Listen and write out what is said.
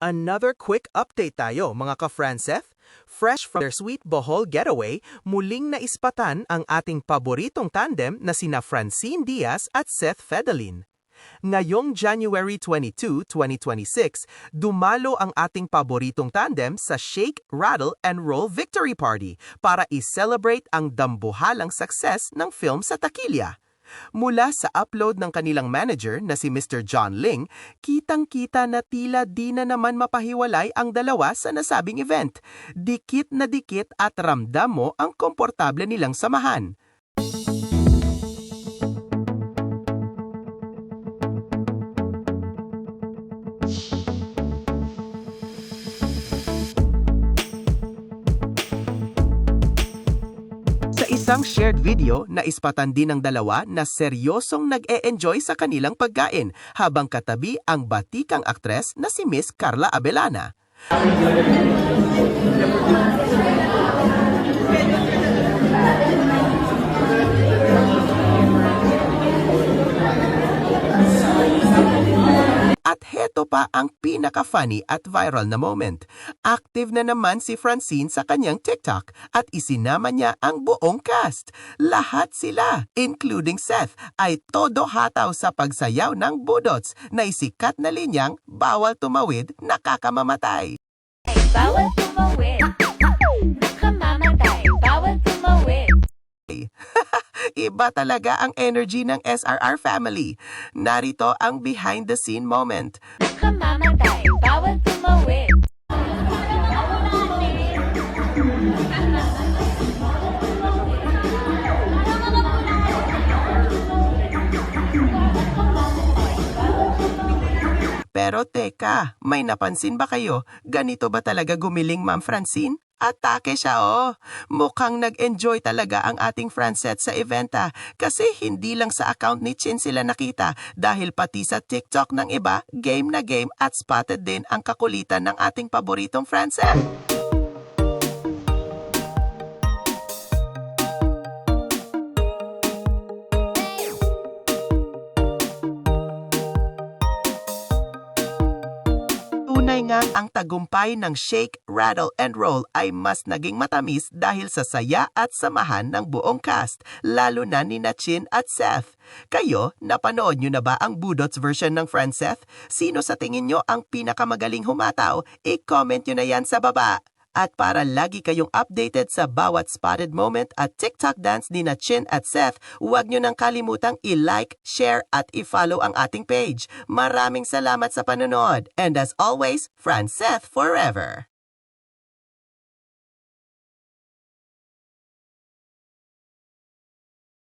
Another quick update tayo mga ka-Franceth. Fresh from their sweet Bohol getaway, muling naispatan ang ating paboritong tandem na sina Francine Diaz at Seth Fedalin. Ngayong January 22, 2026, dumalo ang ating paboritong tandem sa Shake, Rattle, and Roll Victory Party para i-celebrate ang dambuhalang success ng film sa Takilya. Mula sa upload ng kanilang manager na si Mr. John Ling, kitang-kita na tila di na naman mapahiwalay ang dalawa sa nasabing event. Dikit na dikit at ramdam mo ang komportable nilang samahan. Isang shared video na ispatan din ng dalawa na seryosong nag-e-enjoy sa kanilang pagkain habang katabi ang batikang aktres na si Miss Carla Abellana. At heto pa ang pinaka-funny at viral na moment. Active na naman si Francine sa kanyang TikTok at isinama niya ang buong cast. Lahat sila, including Seth, ay todo hataw sa pagsayaw ng budots na isikat na linyang bawal tumawid, nakakamamatay. Bawal tumawid, nakamamatay, bawal tumawid. Iba talaga ang energy ng SRR family. Narito ang behind-the-scene moment. Nakamamatay, bawal tumawid. Pero teka, may napansin ba kayo? Ganito ba talaga gumiling Ma'am Francine? Atake siya Mukhang nag-enjoy talaga ang ating Franceth sa eventa kasi hindi lang sa account ni Chin sila nakita dahil pati sa TikTok ng iba, game na game at spotted din ang kakulitan ng ating paboritong Franceth. Tunay nga ang tagumpay ng Shake, Rattle, and Roll ay mas naging matamis dahil sa saya at samahan ng buong cast, lalo na ni Chin at Seth. Kayo, napanood nyo na ba ang Budots version ng Franceth? Sino sa tingin nyo ang pinakamagaling humataw? I-comment nyo na yan sa baba. At para lagi kayong updated sa bawat spotted moment at TikTok dance ni Chin at Seth, huwag nyo nang kalimutang i-like, share at i-follow ang ating page. Maraming salamat sa panonood. And as always, Franceth forever!